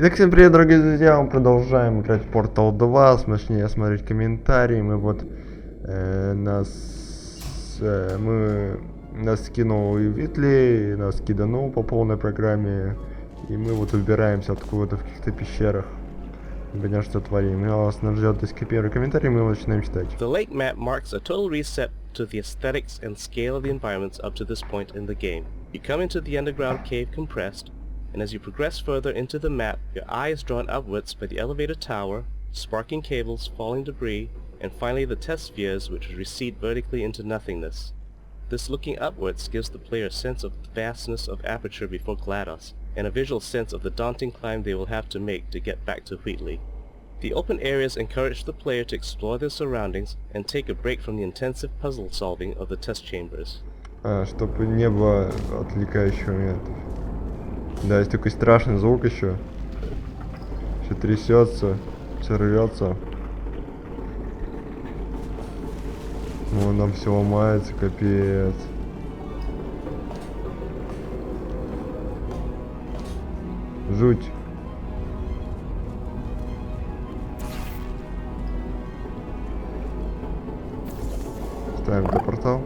Итак, всем привет, дорогие друзья, мы продолжаем играть в Portal 2, смешнее смотреть комментарии. Мы вот нас скинул Витли, нас киданул по полной программе, и мы вот убираемся откуда-то в каких-то пещерах. Непонятно, что творим. Нас ждет первый комментарий, мы его начинаем читать. The lake map marks a total reset to the aesthetics and scale of the environments up to this point in the game. You come into the underground cave compressed, and as you progress further into the map, your eye is drawn upwards by the elevator tower, sparking cables, falling debris, and finally the test spheres which recede vertically into nothingness. This looking upwards gives the player a sense of the vastness of aperture before GLaDOS, and a visual sense of the daunting climb they will have to make to get back to Wheatley. The open areas encourage the player to explore their surroundings and take a break from the intensive puzzle solving of the test chambers. Чтобы не было отвлекающих моментов. Да, есть такой страшный звук еще. Все трясется, все рвется. Вон там все ломается, капец. Жуть. Ставим до портал.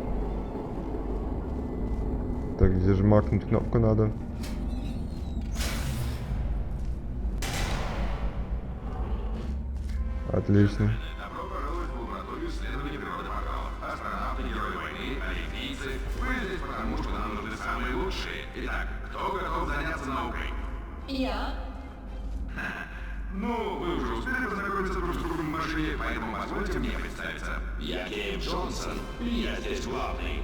Так, где же макнуть кнопку надо? Отлично. Добро пожаловать в лабораторию исследований природы порталов. Астронавты, герои войны, олимпийцы. Вы здесь потому, что нам нужны самые лучшие. Итак, кто готов заняться наукой? Я. Ну, вы уже успели познакомиться друг с другом в машине, поэтому позвольте мне представиться. Я Кейв Джонсон, и я здесь главный.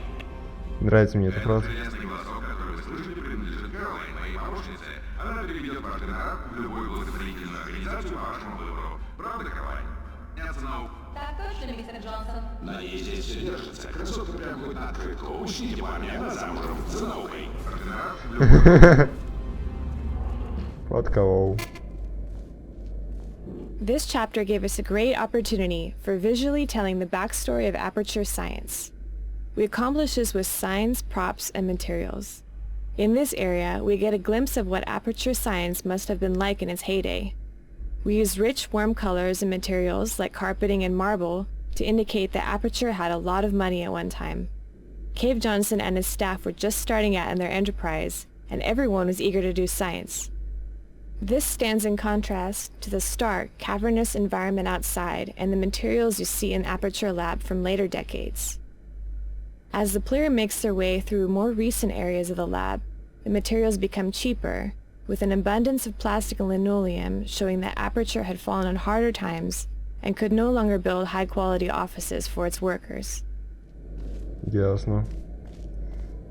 Нравится мне эта фраза. Прелестный голосок, который вы слышите, принадлежит Кэролайн, моей помощнице. Она переведет ваш гонорар в любую благотворительную организацию по вашему выбору. Правда, Кэролайн? Заняться наукой. Так точно, мистер Джонсон. На ней здесь все держится. Красотка прям хоть на открытку. Учтите, парни, она замужем за наукой. Гонорар в любую... Подколол. This chapter gave us a great opportunity for visually telling the backstory of aperture science. We accomplish this with signs, props, and materials. In this area, we get a glimpse of what aperture science must have been like in its heyday. We use rich, warm colors and materials like carpeting and marble to indicate that aperture had a lot of money at one time. Cave Johnson and his staff were just starting out in their enterprise, and everyone was eager to do science. This stands in contrast to the stark, cavernous environment outside and the materials you see in Aperture Lab from later decades. As the player makes their way through more recent areas of the lab, the materials become cheaper, with an abundance of plastic and linoleum showing that Aperture had fallen on harder times and could no longer build high-quality offices for its workers. Ясно.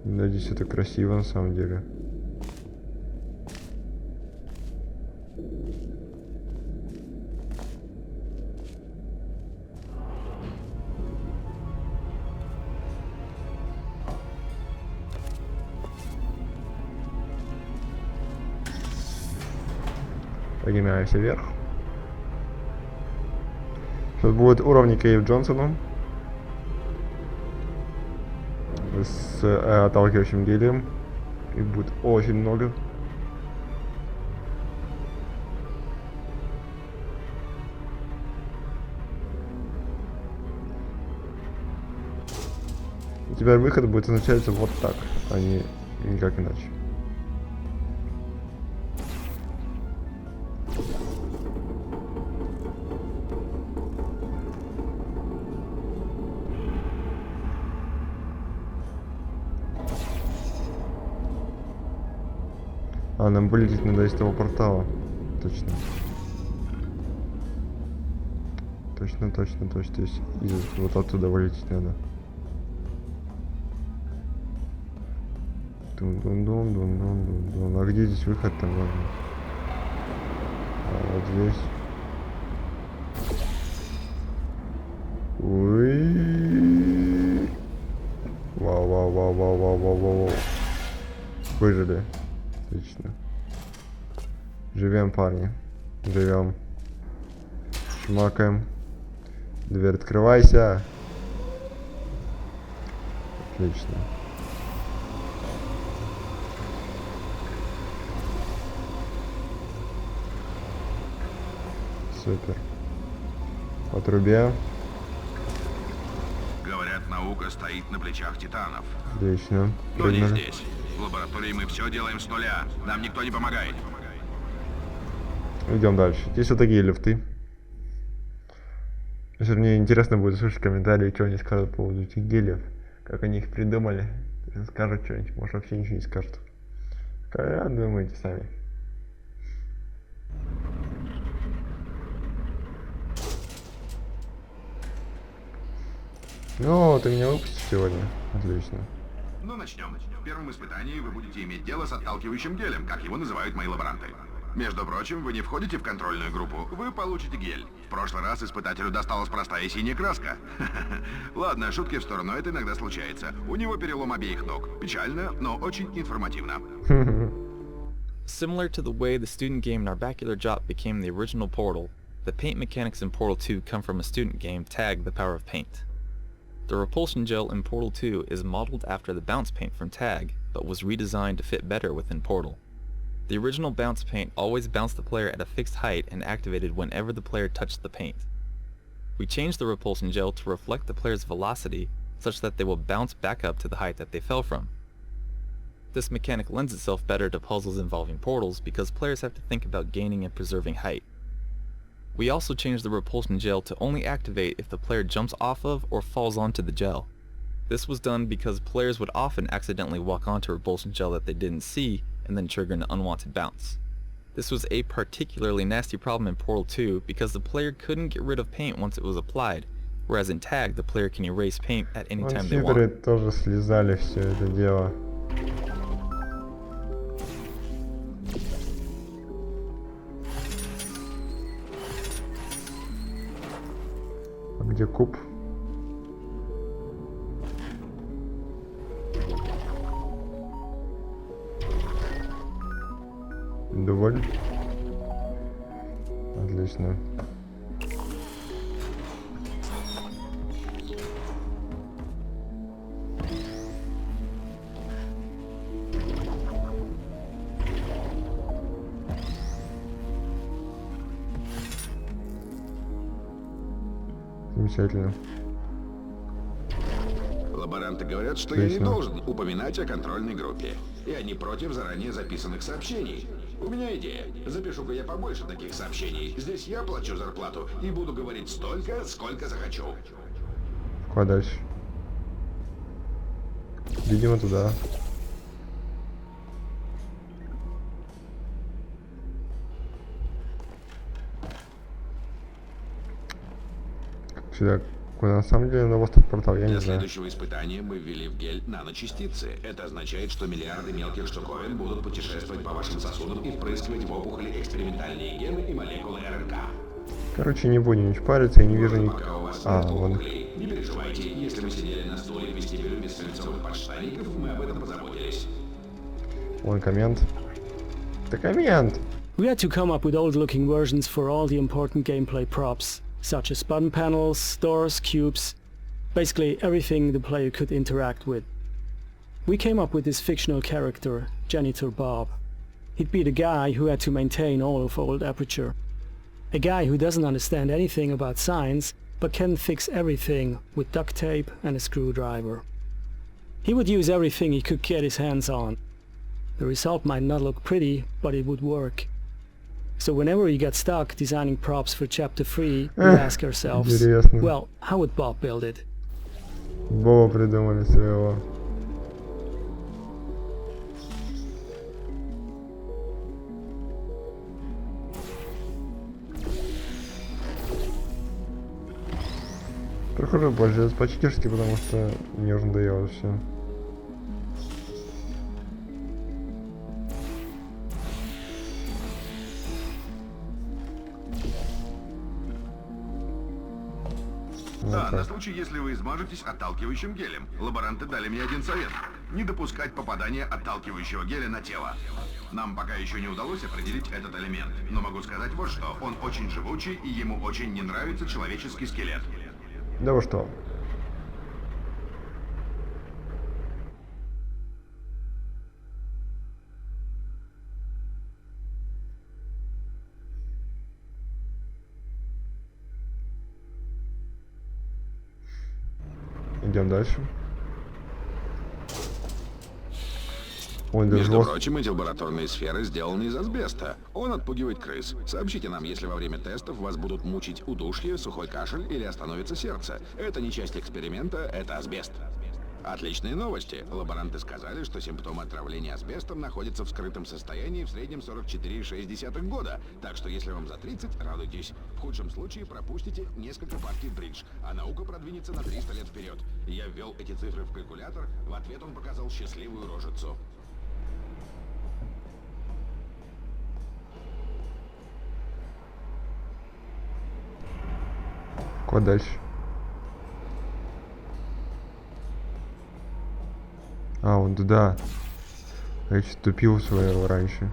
Да, здесь это красиво на самом деле. Поднимаемся вверх. Тут будут уровни Кейв Джонсона с отталкивающим гелем. Их будет очень много. И теперь выход будет означаться вот так, а не никак иначе. Нам вылететь надо из того портала. Точно. Точно. То есть вот оттуда вылететь надо. Дун-дун-дун. А где здесь выход там? Ладно. Вот здесь. Уи. Вау. Выжили. Отлично. Живем, парни. Живем. Шмакаем. Дверь открывайся. Отлично. Супер. По трубе. Говорят, наука стоит на плечах титанов. Отлично. Но не Прыгнули. здесь. В лаборатории мы все делаем с нуля. Нам никто не помогает. Идем дальше. Здесь вот такие лифты. Если мне интересно будет услышать комментарии, что они скажут по поводу этих гелев. Как они их придумали. Если скажут что-нибудь, может вообще ничего не скажут. Как думаете сами? Ну, ты меня выпустишь сегодня? Отлично. Ну, начнем. В первом испытании вы будете иметь дело с отталкивающим гелем, как его называют мои лаборанты. Между прочим, вы не входите в контрольную группу, вы получите гель. В прошлый раз испытателю досталась простая синяя краска. Ладно, шутки в сторону, это иногда случается. У него перелом обеих ног. Печально, но очень информативно. Similar to the way the student game Narbacular Jop became the original Portal, the paint mechanics in Portal 2 come from a student game, Tag: The Power of Paint. The repulsion gel in Portal 2 is modeled after the bounce paint from Tag, but was redesigned to fit better within Portal. The original bounce paint always bounced the player at a fixed height and activated whenever the player touched the paint. We changed the repulsion gel to reflect the player's velocity such that they will bounce back up to the height that they fell from. This mechanic lends itself better to puzzles involving portals because players have to think about gaining and preserving height. We also changed the repulsion gel to only activate if the player jumps off of or falls onto the gel. This was done because players would often accidentally walk onto repulsion gel that they didn't see and then trigger an unwanted bounce. This was a particularly nasty problem in Portal 2 because the player couldn't get rid of paint once it was applied, whereas in Tag the player can erase paint at any time they Хитрые want. тоже слезали все это дело. А где куб? Доволен? Отлично. Замечательно. Лаборанты говорят, что я не Отлично. должен упоминать о контрольной группе. И они против заранее записанных сообщений. У меня идея. Запишу-ка я побольше таких сообщений. Здесь я плачу зарплату и буду говорить столько, сколько захочу. Куда дальше? Видимо, туда. Сюда. Куда на самом деле на этот портал, я не Для знаю. следующего испытания мы ввели в гель наночастицы. Это означает, что миллиарды мелких штуковин будут путешествовать по вашим сосудам и впрыскивать в опухоли экспериментальные гены и молекулы РНК. Короче, не будем ничего париться, я не вижу ни... Пока у вас А, нет вон. опухолей, не переживайте. Если мы сидели на стуле в вестибюле без свинцовых подштанников, мы об этом позаботились. Вон коммент. Это коммент! We had to come up with old-looking versions for all the important gameplay props, such as button panels, doors, cubes, basically everything the player could interact with. We came up with this fictional character, Janitor Bob. He'd be the guy who had to maintain all of old Aperture. A guy who doesn't understand anything about science, but can fix everything with duct tape and a screwdriver. He would use everything he could get his hands on. The result might not look pretty, but it would work. So whenever we got stuck designing props for Chapter 3, we ask ourselves, Интересно. well, how would Bob build it? Боба придумали своего. Прохожу больше по-читерски, потому что мне уже надоело все. Да, на случай, если вы измажетесь отталкивающим гелем. Лаборанты дали мне один совет. Не допускать попадания отталкивающего геля на тело. Нам пока еще не удалось определить этот элемент, но могу сказать вот что. Он очень живучий, и ему очень не нравится человеческий скелет. Да вы что? Идем дальше. Ой, да Между жестко. прочим, эти лабораторные сферы сделаны из асбеста. Он отпугивает крыс. Сообщите нам, если во время тестов вас будут мучить удушье, сухой кашель или остановится сердце. Это не часть эксперимента, это асбест. Отличные новости. Лаборанты сказали, что симптомы отравления асбестом находятся в скрытом состоянии в среднем 44,6 года. Так что если вам за 30, радуйтесь. В худшем случае пропустите несколько партий в бридж, а наука продвинется на 300 лет вперед. Я ввел эти цифры в калькулятор, в ответ он показал счастливую рожицу. Куда дальше? А, вон туда. Я чуть тупил своего раньше.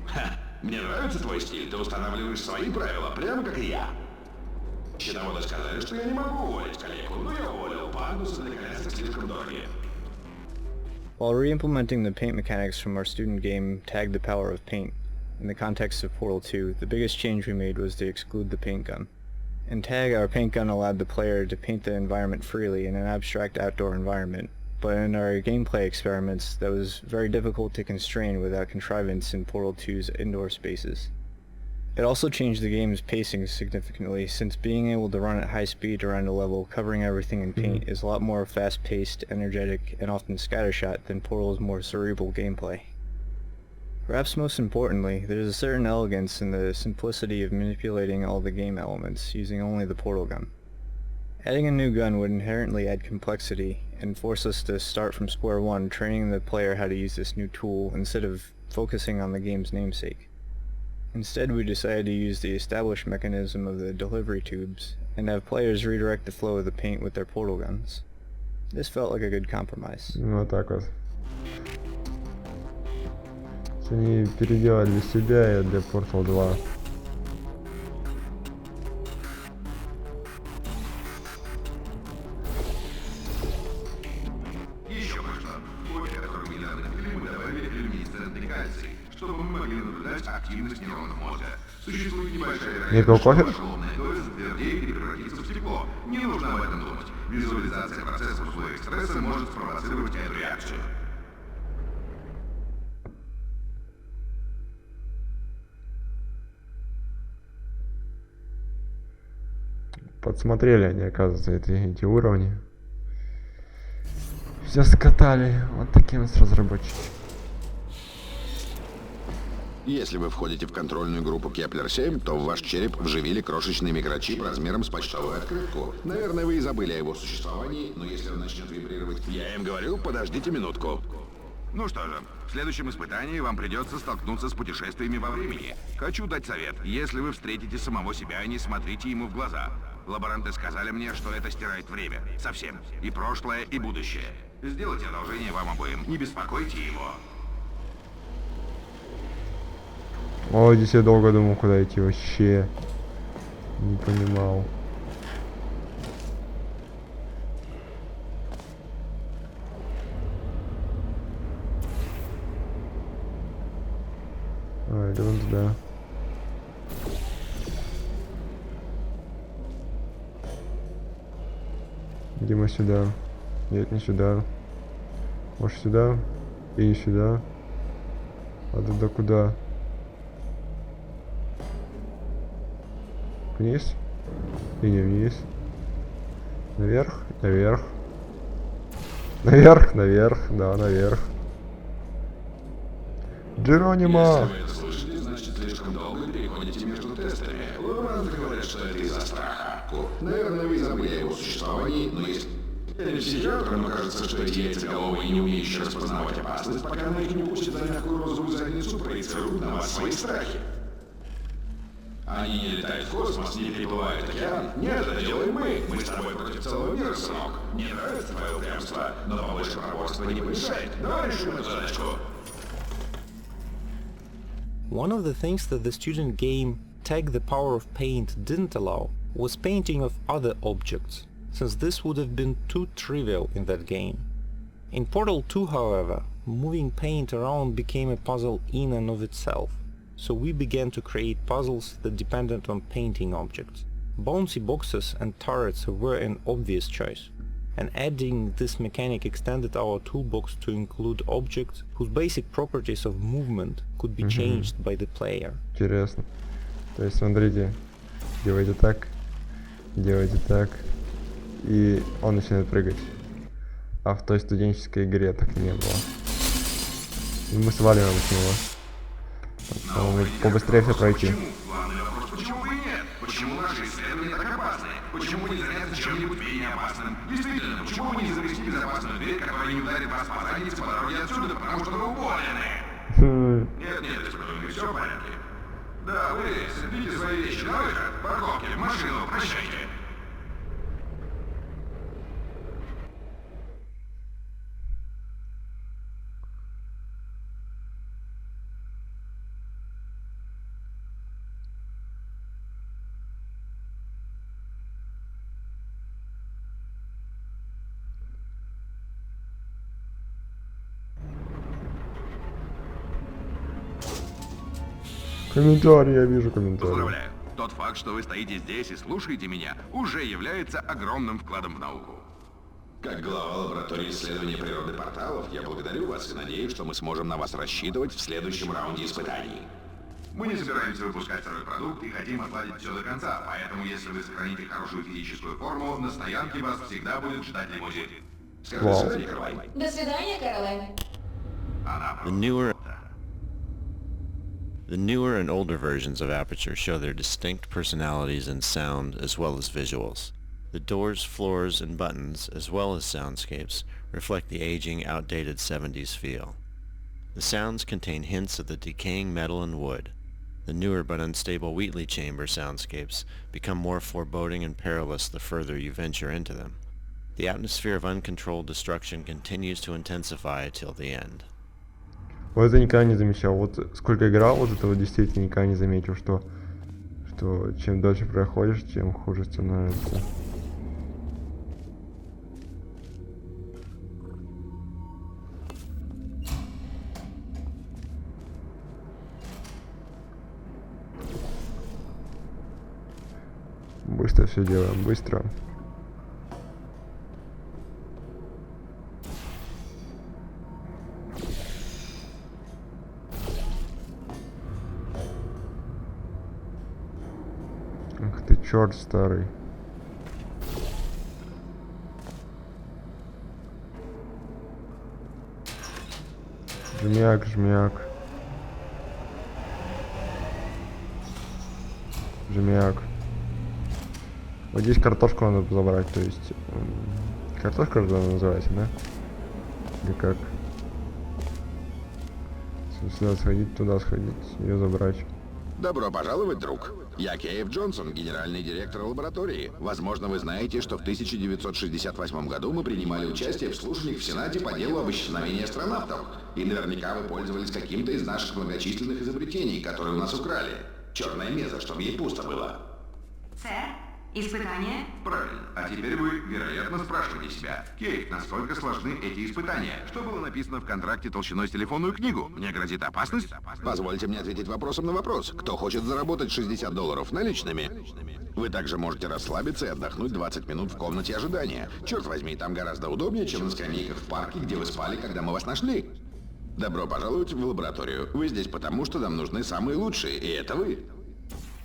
Ха, мне нравится твой стиль, ты устанавливаешь свои правила, прямо как и я. Счетоводы сказали, что я не могу уволить коллегу, но я уволил пандусы, наконец-то слишком дорогие. While re-implementing the paint mechanics from our student game Tag the Power of Paint, in the context of Portal 2, the biggest change we made was to exclude the paint gun. In Tag, our paint gun allowed the player to paint the environment freely in an abstract outdoor environment, but in our gameplay experiments, that was very difficult to constrain without contrivance in Portal 2's indoor spaces. It also changed the game's pacing significantly, since being able to run at high speed around a level covering everything in paint is a lot more fast-paced, energetic, and often scattershot than Portal's more cerebral gameplay. Perhaps most importantly, there is a certain elegance in the simplicity of manipulating all the game elements using only the portal gun. Adding a new gun would inherently add complexity and force us to start from square one training the player how to use this new tool instead of focusing on the game's namesake. Instead, we decided to use the established mechanism of the delivery tubes and have players redirect the flow of the paint with their portal guns. This felt like a good compromise. Вот так вот. Они переделали для себя и для Portal 2. Еще кое-что. В коде, который мы недавно ввели, мы добавили люминесцентный кальций, чтобы мы могли наблюдать активность нейронов мозга. Существует небольшая вероятность, что ваша лунная доза затвердеет и превратится в стекло. Не нужно об этом думать. Визуализация процесса в условиях стресса может спровоцировать эту реакцию. Подсмотрели они, оказывается, эти уровни. Все скатали. Вот такие у нас разработчики. Если вы входите в контрольную группу Кеплер-7, то в ваш череп вживили крошечный микрочип размером с почтовую открытку. Наверное, вы и забыли о его существовании, но если он начнет вибрировать... Я им говорю, подождите минутку. Ну что же, в следующем испытании вам придется столкнуться с путешествиями во времени. Хочу дать совет. Если вы встретите самого себя, не смотрите ему в глаза. Лаборанты сказали мне, что это стирает время. Совсем. И прошлое, и будущее. Сделайте одолжение вам обоим. Не беспокойте его. Ой, здесь я долго думал, куда идти вообще. Не понимал. А, это вон туда. Видимо, сюда. Нет, не сюда. Может, сюда? И не сюда. А туда куда? Вниз? И не вниз. Наверх? Наверх. Наверх, наверх, да, наверх. Джеронимо! Если вы это слышите, значит, слишком долго переходите между тестами. Лаборанты говорят, что это из-за страха. Наверное, вы забыли о его существовании, но есть... Я не психиатр, но кажется, что эти яйцеголовые, не умеющие распознавать опасность, пока на их не пустят за мягкую розовую задницу, проецируют на вас свои страхи. Они не летают в космос, не переплывают океан. Нет, это делаем мы. Мы с тобой против целого мира, сынок. Мне нравится твое упрямство, но побольше проворства не помешает. Давай решим эту задачку. One of the things that the student game Tag the Power of Paint didn't allow was painting of other objects, since this would have been too trivial in that game. In Portal 2, however, moving paint around became a puzzle in and of itself, so we began to create puzzles that depended on painting objects. Bouncy boxes and turrets were an obvious choice. and adding this mechanic extended our toolbox to include objects whose basic properties of movement could be changed by the player. Интересно. То есть, смотрите, делайте так, и он начинает прыгать. А в той студенческой игре так не было. И мы сваливаем с него. Чтобы побыстрее все пройти. Главный вопрос, почему бы и нет? Почему наши исследования так опасны? Почему не заняться чем-нибудь менее опасным? Действительно, почему вы не завести безопасную дверь, которая не ударит вас по заднице по дороге отсюда, потому что вы уволены? Нет, испытуемый, все в порядке. Да, вы садите свои вещи на выход, парковки, в машину, прощайте. Комментарий, я вижу комментарий. Поздравляю. Тот факт, что вы стоите здесь и слушаете меня, уже является огромным вкладом в науку. Как глава лаборатории исследования природы порталов, я благодарю вас и надеюсь, что мы сможем на вас рассчитывать в следующем раунде испытаний. Мы не собираемся выпускать второй продукт и хотим отладить все до конца, поэтому если вы сохраните хорошую физическую форму, на стоянке вас всегда будет ждать лимузин. Скажи сюда, Николай. До свидания, Кэролайн. Она The newer and older versions of Aperture show their distinct personalities in sound as well as visuals. The doors, floors, and buttons, as well as soundscapes, reflect the aging, outdated 70s feel. The sounds contain hints of the decaying metal and wood. The newer but unstable Wheatley chamber soundscapes become more foreboding and perilous the further you venture into them. The atmosphere of uncontrolled destruction continues to intensify till the end. Вот это никогда не замечал. Вот сколько играл, вот этого действительно никогда не заметил, что чем дольше проходишь, тем хуже становится. Быстро все делаем, быстро. Ах ты черт старый. Жмяк, жмяк. Жмяк. Вот здесь картошку надо забрать, то есть... картошка называется, да? Или как? Сюда сходить, туда сходить, ее забрать. Добро пожаловать, друг. Я Кейв Джонсон, генеральный директор лаборатории. Возможно, вы знаете, что в 1968 году мы принимали участие в слушаниях в Сенате по делу об исчезновении астронавтов. И наверняка вы пользовались каким-то из наших многочисленных изобретений, которые у нас украли. Черная меза, чтобы ей пусто было. Сэр, испытания? Правильно. А теперь вы, вероятно, спрашиваете себя, Кейв, насколько сложны эти испытания? Что было написано в контракте толщиной с телефонную книгу? Мне грозит опасность? Позвольте мне ответить вопросом на вопрос. Кто хочет заработать $60 наличными? Вы также можете расслабиться и отдохнуть 20 минут в комнате ожидания. Черт возьми, там гораздо удобнее, чем на скамейках в парке, где вы спали, когда мы вас нашли. Добро пожаловать в лабораторию. Вы здесь потому, что нам нужны самые лучшие, и это вы.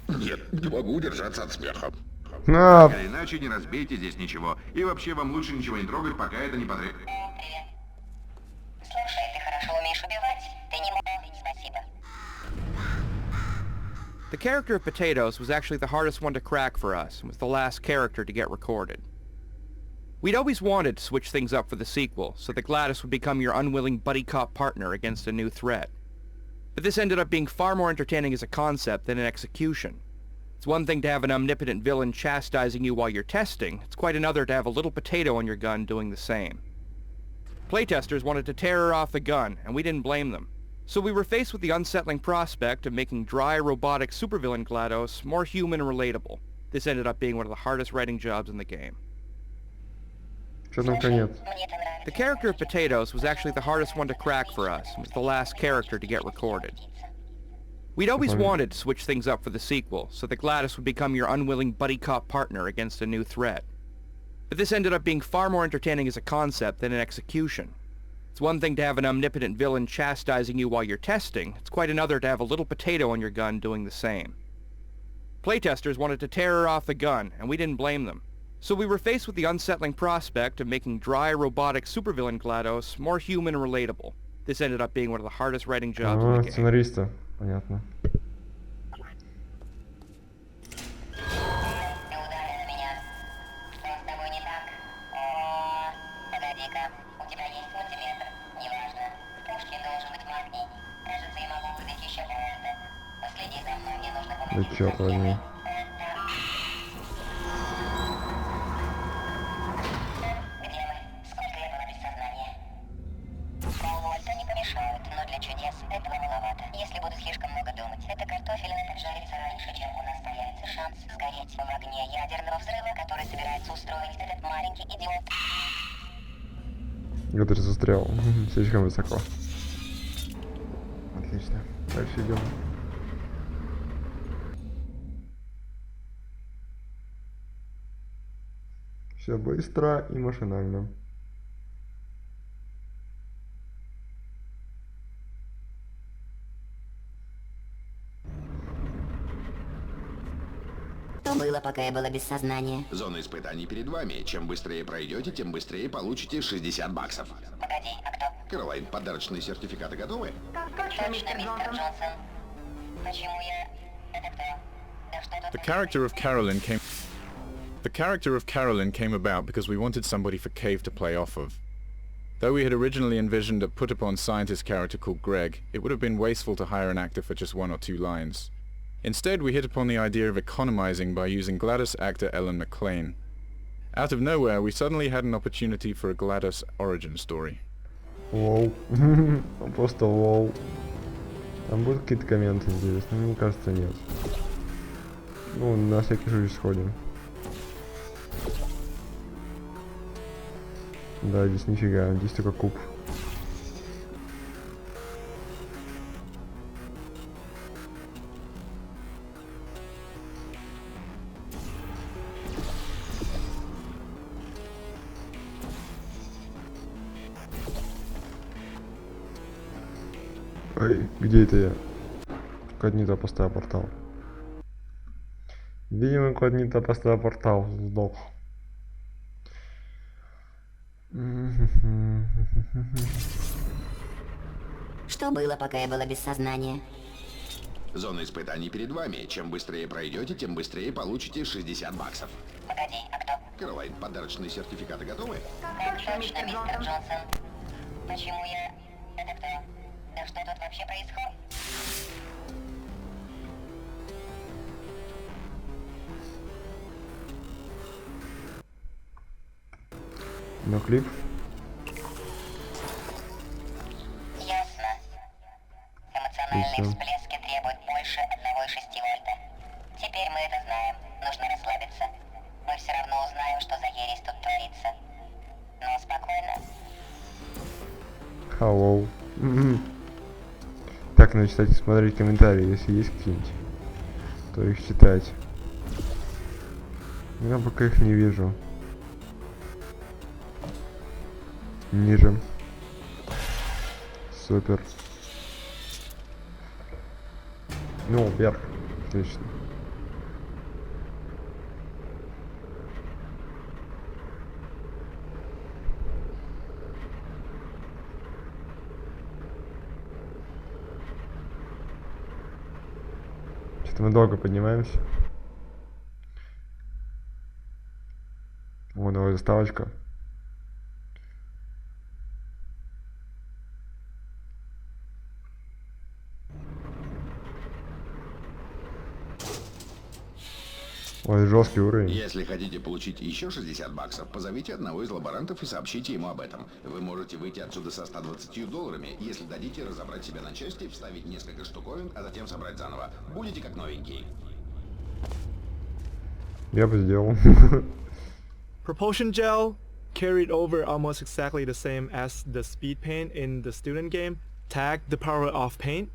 Нет, не могу удержаться от смеха. Так или иначе, не разбейте здесь ничего. И вообще, вам лучше ничего не трогать, пока это не потребуется. Привет. Слушай, ты хорошо умеешь убивать. Ты не можешь. Спасибо. The character of Potatoes was actually the hardest one to crack for us, and was the last character to get recorded. We'd always wanted to switch things up for the sequel, so that Gladys would become your unwilling buddy cop partner against a new threat. But this ended up being far more entertaining as a concept than an execution. It's one thing to have an omnipotent villain chastising you while you're testing, it's quite another to have a little potato on your gun doing the same. Playtesters wanted to tear her off the gun, and we didn't blame them. So we were faced with the unsettling prospect of making dry, robotic supervillain GLaDOS more human and relatable. This ended up being one of the hardest writing jobs in the game. The character of Potatoes was actually the hardest one to crack for us, and was the last character to get recorded. We'd always wanted to switch things up for the sequel, so that Gladys would become your unwilling buddy cop partner against a new threat. But this ended up being far more entertaining as a concept than an execution. It's one thing to have an omnipotent villain chastising you while you're testing. It's quite another to have a little potato on your gun doing the same. Playtesters wanted to tear her off the gun, and we didn't blame them. So we were faced with the unsettling prospect of making dry, robotic supervillain GLaDOS more human and relatable. This ended up being one of the hardest writing jobs in the game. Сценариста, понятно. Да чёрт возьми. Который застрял слишком высоко. Отлично. Дальше идем. Все быстро и машинально. Что было, пока я была без сознания? Зона испытаний перед вами. Чем быстрее пройдете, тем быстрее получите 60 баксов. Погоди, а кто? Кэролайн, подарочные сертификаты готовы? Точно, мистер Джонсон. Почему я... Это кто? Да что тут... The character of Carolyn came about because we wanted somebody for Cave to play off of. Though we had originally envisioned a put-upon scientist character called Greg, it would have been wasteful to hire an actor for just 1 or 2 lines. Instead, we hit upon the idea of economizing by using GLaDOS actor Ellen McLean. Out of nowhere, we suddenly had an opportunity for a GLaDOS origin story. Лол. Просто лол. Там будут какие-то комменты интересные? Мне кажется, нет. Ну, на всякий случай сходим. Да, здесь нифига, здесь только куб. Ой, где это я? Код не то поставил портал. Видимо, код не то поставил портал. Сдох. Что было, пока я была без сознания? Зона испытаний перед вами. Чем быстрее пройдете, тем быстрее получите 60 баксов. Погоди, а кто? Кэролайн, подарочные сертификаты готовы? Точно, мистер Джонсон. Почему я... Это кто? Да что тут вообще происходит? Но клип. Ясно. Эмоциональные всплески требуют больше 1,6 вольта. Теперь мы это знаем. Нужно расслабиться. Мы все равно узнаем, что за ересь тут творится. Но спокойно. Hello. Так, надо читать и смотреть комментарии, если есть какие-нибудь, то их читать. Я пока их не вижу. Ниже. Супер. Ну, вверх. Отлично. Что-то мы долго поднимаемся. О, новая заставочка. Ой, жесткий уровень. Если хотите получить еще 60 баксов, позовите одного из лаборантов и сообщите ему об этом. Вы можете выйти отсюда со $120, если дадите разобрать себя на части, вставить несколько штуковин, а затем собрать заново. Будете как новенький. Я бы сделал. Propulsion gel carried over almost exactly the same as the speed paint in the student game, Tag the Power of Paint,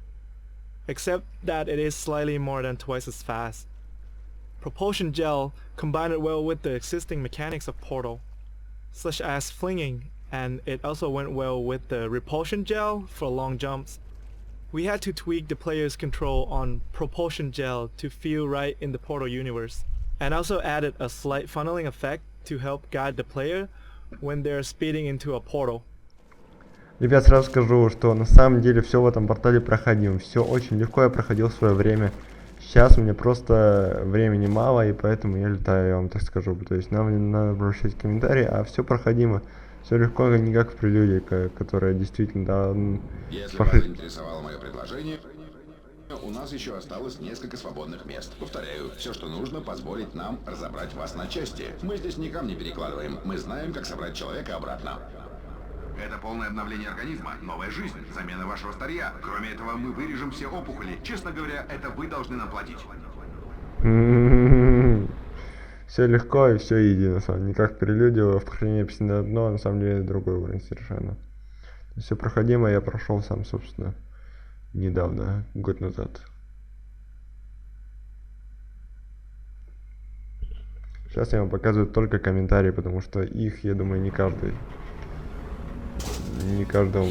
except that it is slightly more than twice as fast. Propulsion gel combined well with the existing mechanics of Portal, such as flinging, and it also went well with the repulsion gel for long jumps. We had to tweak the player's control on propulsion gel to feel right in the Portal universe, and also added a slight funneling effect to help guide the player when they're speeding into a portal. Ребят, сразу скажу, что на самом деле все в этом портале проходим. Все очень легко, я проходил в свое время. Сейчас у меня просто времени мало, и поэтому я летаю, я вам так скажу. То есть нам не надо прочитать комментарии, а все проходимо. Все легко, не как в Prelude, которая действительно... Да, если вас заинтересовало мое предложение, у нас еще осталось несколько свободных мест. Повторяю, все, что нужно, позволить нам разобрать вас на части. Мы здесь ни камни перекладываем, мы знаем, как собрать человека обратно. Это полное обновление организма, новая жизнь, замена вашего старья. Кроме этого, мы вырежем все опухоли. Честно говоря, это вы должны нам платить. Все легко и все иди, на самом деле. Не как в Prelude, в прохождении написано одно, а на самом деле другой уровень совершенно. Все проходимо, я прошел сам, собственно, недавно, год назад. Сейчас я вам показываю только комментарии, потому что их, я думаю, не каждому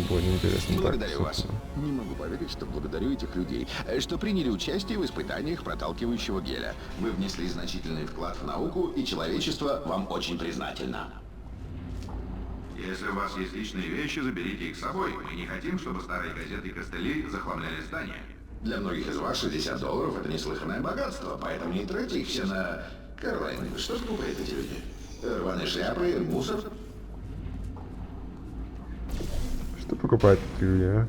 будет интересно. Благодарю вас. Не могу поверить, что благодарю этих людей, что приняли участие в испытаниях проталкивающего геля. Вы внесли значительный вклад в науку, и человечество вам очень признательно. Если у вас есть личные вещи, заберите их с собой. Мы не хотим, чтобы старые газеты и костыли захламляли здание. Для многих из вас $60 это неслыханное богатство, поэтому не тратьте их все на... Карлайн, что скупают эти люди? Рваные шляпы, мусор? Что покупают эти люди, а?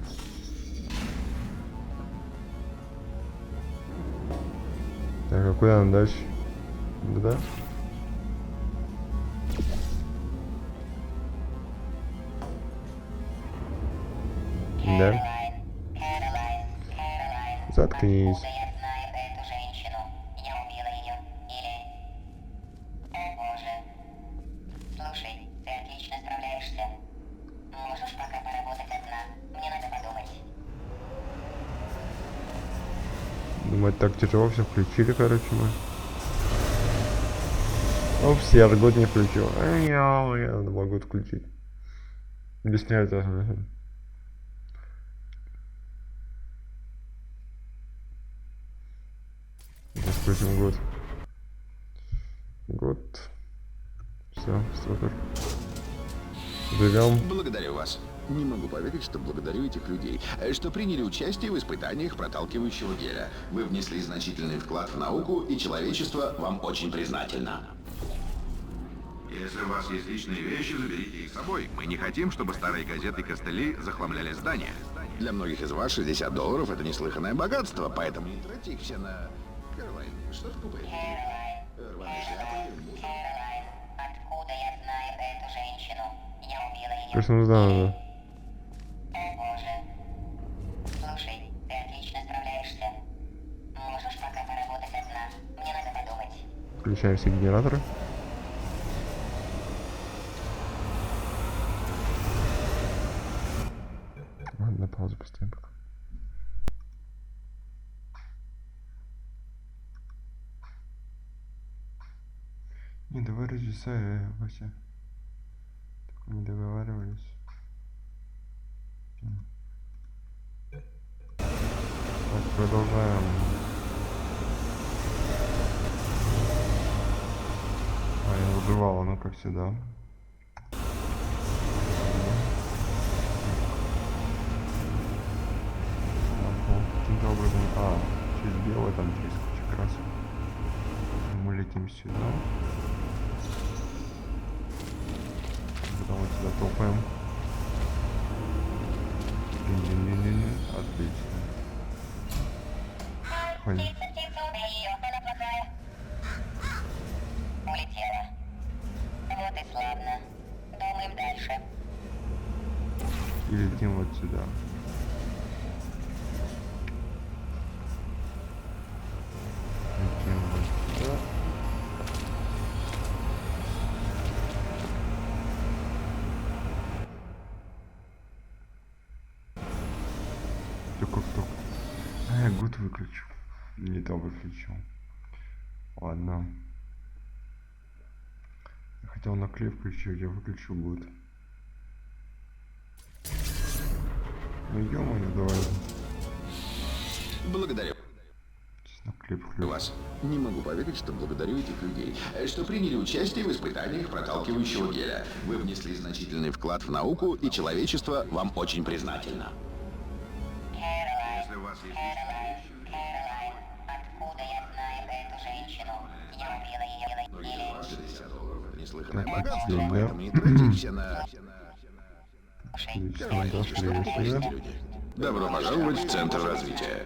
Так, а куда нам дальше? Да? Да? Заткнись. Думаю, так тяжело все включили, короче, мы. Опс, я год не включил. Я могу отключить. Объясняю это. Сейчас включим год. Год. Все, супер. Живем. Благодарю вас. Не могу поверить, что благодарю этих людей, что приняли участие в испытаниях проталкивающего геля. Вы внесли значительный вклад в науку, и человечество вам очень признательно. Если у вас есть личные вещи, заберите их с собой. Мы не хотим, чтобы старые газеты и костыли захламляли здание. Для многих из вас $60 это неслыханное богатство, поэтому не тратьте их все на... Карлайн, что скупает? Рваные шляпы, мусор? Откуда я знаю эту женщину? Я убила ее. Конечно, не знаю, да. Слушай, ты отлично справляешься. Можешь пока поработать одна. Мне надо подумать. Включаем все генераторы. Ладно, паузу поставим пока. Не, давай разъясай, Вася. Так мы договаривались. Так, продолжаем. А, я убивал, ну как всегда. Каким-то образом... через белое там через кучу красок. Мы летим сюда. Потом вот сюда топаем. Отлично. Понятно. Птица, убей ее, она плохая. Улетела. Вот и славно. Думаем дальше. И летим вот сюда. Летим вот сюда. Только. А, я гуд выключу. Не то выключил. Ладно. Я хотел на клей включить, я выключу будет. Ну ё-моё, давай. Благодарю вас. Не могу поверить, что благодарю этих людей, что приняли участие в испытаниях проталкивающего геля. Вы внесли значительный вклад в науку, и человечество вам очень признательно. Если у вас есть откуда я знаю эту женщину? Я убила ее. $50 это неслыханное богатство, поэтому не тратите все на... Добро пожаловать в Центр развития.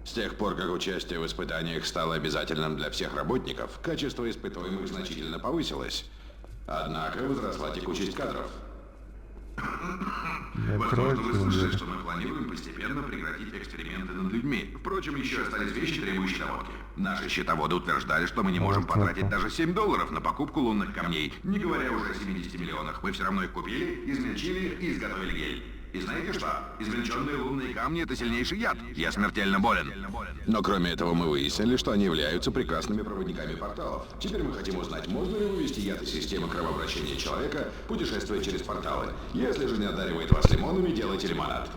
С тех пор, как участие в испытаниях стало обязательным для всех работников, качество испытуемых значительно повысилось. Однако возросла текучесть кадров. Возможно, вы слышали, что мы планируем постепенно прекратить эксперименты над людьми. Впрочем, еще остались вещи, требующие доводки. Наши счетоводы утверждали, что мы не можем потратить даже $7 на покупку лунных камней, не говоря уже о 70 миллионах. Мы все равно их купили, измельчили и изготовили гель. И знаете что? Измельченные лунные камни — это сильнейший яд. Я смертельно болен. Но кроме этого мы выяснили, что они являются прекрасными проводниками порталов. Теперь мы хотим узнать, можно ли вывести яд из системы кровообращения человека, путешествуя через порталы. Если же не одаривает вас лимонами, делайте лимонад.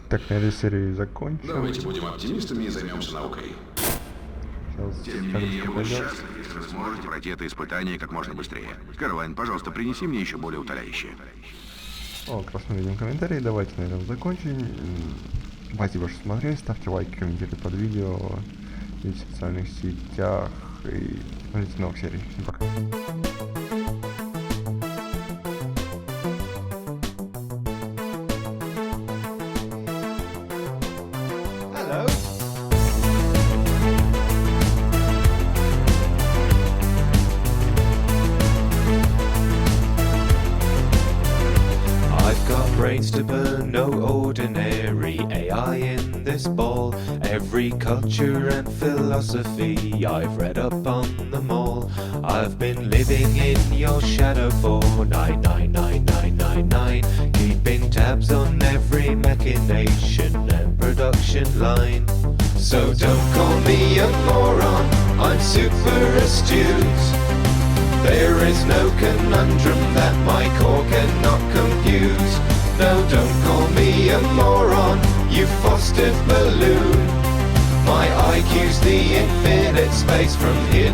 Так, на этой серии закончим. Давайте будем оптимистами и займемся наукой. Тем не менее, я буду счастлив, если вы сможете пройти это испытание как можно быстрее. Кэролайн, пожалуйста, принеси мне еще более утоляющее. О, как раз мы видим комментарии, давайте на этом закончим. Спасибо, что смотрели, ставьте лайки, комментируйте под видео и в социальных сетях, и смотрите новых серий. Всем пока. Brains to burn, no ordinary AI in this ball. Every culture and philosophy, I've read up on them all. I've been living in your shadow for 99999, keeping tabs on every machination and production line. So don't call me a moron, I'm super astute. There is no conundrum that my core cannot compute. No, don't call me a moron, you fostered balloon. My IQ's the infinite space from here